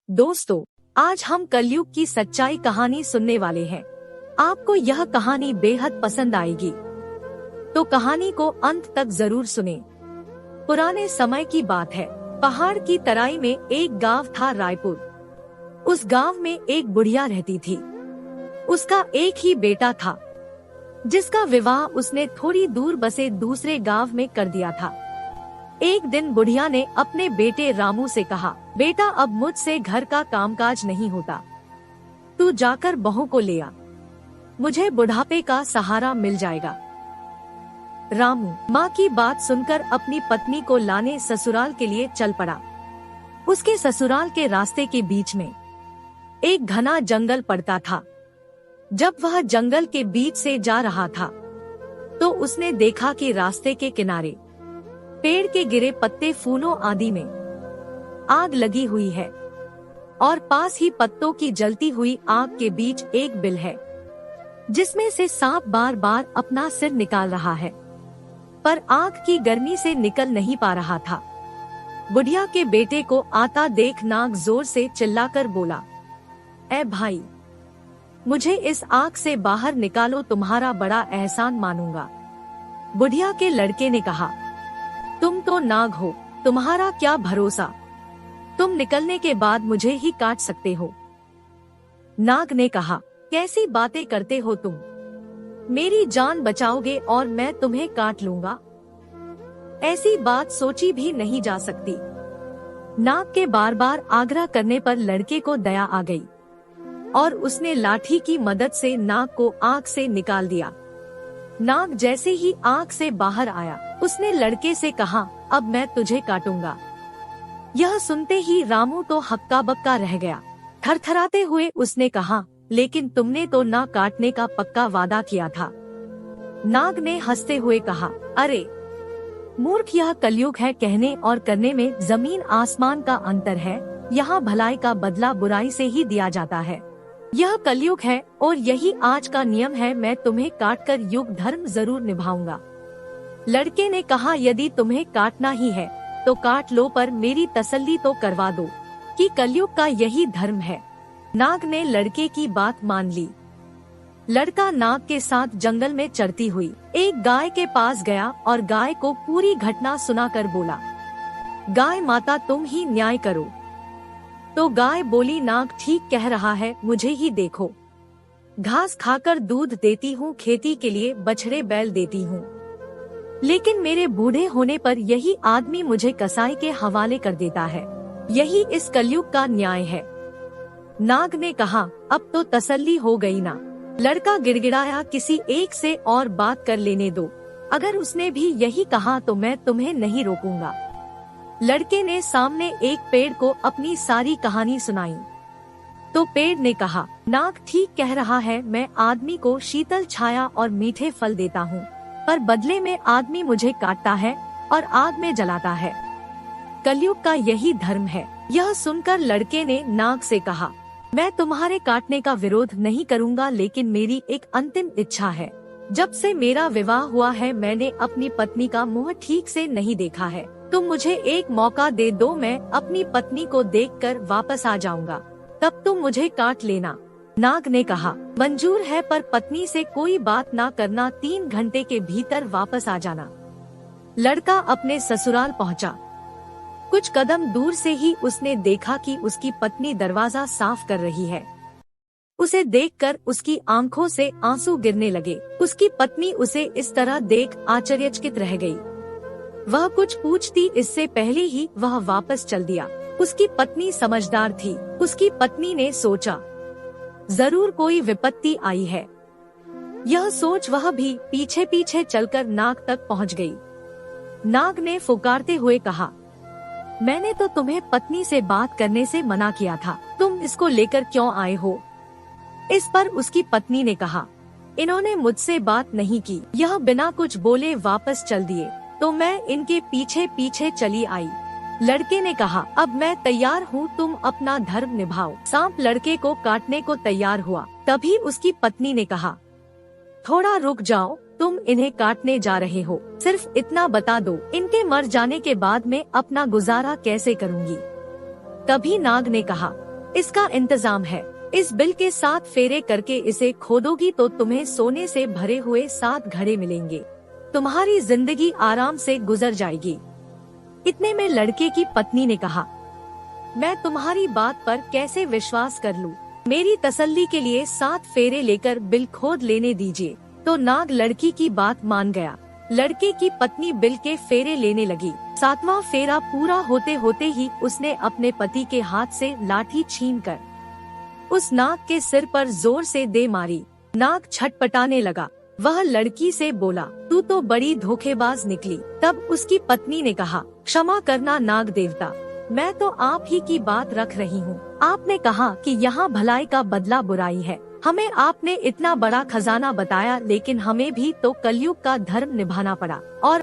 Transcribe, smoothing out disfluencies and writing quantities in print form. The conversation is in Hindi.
दोस्तों, आज हम कलयुग की सच्चाई कहानी सुनने वाले हैं। आपको यह कहानी बेहद पसंद आएगी, तो कहानी को अंत तक जरूर सुनें। पुराने समय की बात है। पहाड़ की तराई में एक गांव था, रायपुर। उस गांव में एक बुढ़िया रहती थी। उसका एक ही बेटा था, जिसका विवाह उसने थोड़ी दूर बसे दूसरे गांव में कर दिया था। एक दिन बुढ़िया ने अपने बेटे रामू से कहा, बेटा, अब मुझसे घर का कामकाज नहीं होता, तू जाकर बहू को ले आ, मुझे बुढ़ापे का सहारा मिल जाएगा। रामू माँ की बात सुनकर अपनी पत्नी को लाने ससुराल के लिए चल पड़ा। उसके ससुराल के रास्ते के बीच में एक घना जंगल पड़ता था। जब वह जंगल के बीच से जा रहा था, तो उसने देखा कि रास्ते के किनारे पेड़ के गिरे पत्ते, फूलों आदि में आग लगी हुई है और पास ही पत्तों की जलती हुई आग के बीच एक बिल है, जिसमें से सांप बार बार अपना सिर निकाल रहा है, पर आग की गर्मी से निकल नहीं पा रहा था। बुढ़िया के बेटे को आता देख नाग जोर से चिल्लाकर बोला, ए भाई, मुझे इस आग से बाहर निकालो, तुम्हारा बड़ा एहसान मानूंगा। बुढ़िया के लड़के ने कहा, तुम तो नाग हो, तुम्हारा क्या भरोसा, तुम निकलने के बाद मुझे ही काट सकते हो। नाग ने कहा, कैसी बातें करते हो तुम, मेरी जान बचाओगे और मैं तुम्हें काट लूंगा? ऐसी बात सोची भी नहीं जा सकती। नाग के बार बार आग्रह करने पर लड़के को दया आ गई और उसने लाठी की मदद से नाग को आग से निकाल दिया। नाग जैसे ही आग से बाहर आया, उसने लड़के से कहा, अब मैं तुझे काटूंगा। यह सुनते ही रामू तो हक्का बक्का रह गया। थरथराते हुए उसने कहा, लेकिन तुमने तो ना काटने का पक्का वादा किया था। नाग ने हंसते हुए कहा, अरे मूर्ख, यह कलयुग है, कहने और करने में जमीन आसमान का अंतर है। यहाँ भलाई का बदला बुराई से ही दिया जाता है। यह कलयुग है और यही आज का नियम है। मैं तुम्हें काटकर युग धर्म जरूर निभाऊंगा। लड़के ने कहा, यदि तुम्हें काटना ही है तो काट लो, पर मेरी तसल्ली तो करवा दो कि कलयुग का यही धर्म है। नाग ने लड़के की बात मान ली। लड़का नाग के साथ जंगल में चरती हुई एक गाय के पास गया और गाय को पूरी घटना सुनाकर बोला, गाय माता, तुम ही न्याय करो। तो गाय बोली, नाग ठीक कह रहा है, मुझे ही देखो, घास खाकर दूध देती हूँ, खेती के लिए बछड़े बैल देती हूँ, लेकिन मेरे बूढ़े होने पर यही आदमी मुझे कसाई के हवाले कर देता है। यही इस कलयुग का न्याय है। नाग ने कहा, अब तो तसल्ली हो गई ना? लड़का गिड़गिड़ाया, किसी एक से और बात कर लेने दो, अगर उसने भी यही कहा तो मैं तुम्हें नहीं रोकूंगा। लड़के ने सामने एक पेड़ को अपनी सारी कहानी सुनाई। तो पेड़ ने कहा, नाग ठीक कह रहा है, मैं आदमी को शीतल छाया और मीठे फल देता हूँ, पर बदले में आदमी मुझे काटता है और आग में जलाता है। कलयुग का यही धर्म है। यह सुनकर लड़के ने नाग से कहा, मैं तुम्हारे काटने का विरोध नहीं करूँगा, लेकिन मेरी एक अंतिम इच्छा है। जब से मेरा विवाह हुआ है, मैंने अपनी पत्नी का मुँह ठीक से नहीं देखा है। तुम मुझे एक मौका दे दो, मैं अपनी पत्नी को देखकर वापस आ जाऊंगा, तब तुम मुझे काट लेना। नाग ने कहा, मंजूर है, पर पत्नी से कोई बात ना करना, 3 घंटे के भीतर वापस आ जाना। लड़का अपने ससुराल पहुंचा। कुछ कदम दूर से ही उसने देखा कि उसकी पत्नी दरवाजा साफ कर रही है। उसे देखकर उसकी आंखों से आंसू गिरने लगे। उसकी पत्नी उसे इस तरह देख आश्चर्यचकित रह गई। वह कुछ पूछती इससे पहले ही वह वापस चल दिया। उसकी पत्नी समझदार थी। उसकी पत्नी ने सोचा, जरूर कोई विपत्ति आई है। यह सोच वह भी पीछे पीछे चलकर नाग तक पहुंच गई। नाग ने फुकारते हुए कहा, मैंने तो तुम्हें पत्नी से बात करने से मना किया था, तुम इसको लेकर क्यों आए हो? इस पर उसकी पत्नी ने कहा, इन्होंने मुझसे बात नहीं की। यह बिना कुछ बोले वापस चल दिए, तो मैं इनके पीछे पीछे चली आई। लड़के ने कहा, अब मैं तैयार हूँ, तुम अपना धर्म निभाओ। सांप लड़के को काटने को तैयार हुआ। तभी उसकी पत्नी ने कहा, थोड़ा रुक जाओ, तुम इन्हें काटने जा रहे हो, सिर्फ इतना बता दो, इनके मर जाने के बाद मैं अपना गुजारा कैसे करूँगी? तभी नाग ने कहा, इसका इंतजाम है। इस बिल के 7 फेरे करके इसे खोदोगी तो तुम्हें सोने से भरे हुए 7 घड़े मिलेंगे। तुम्हारी जिंदगी आराम से गुजर जाएगी। इतने में लड़के की पत्नी ने कहा, मैं तुम्हारी बात पर कैसे विश्वास कर लूं? मेरी तसल्ली के लिए 7 फेरे लेकर बिल खोद लेने दीजिए। तो नाग लड़की की बात मान गया। लड़के की पत्नी बिल के फेरे लेने लगी। 7वां फेरा पूरा होते होते ही उसने अपने पति के हाथ से लाठी छीनकर उस नाग के सिर पर जोर से दे मारी। नाग छटपटाने लगा। वह लड़की से बोला, तू तो बड़ी धोखेबाज निकली। तब उसकी पत्नी ने कहा, क्षमा करना नाग देवता, मैं तो आप ही की बात रख रही हूँ। आपने कहा कि यहाँ भलाई का बदला बुराई है। हमें आपने इतना बड़ा खजाना बताया, लेकिन हमें भी तो कलयुग का धर्म निभाना पड़ा और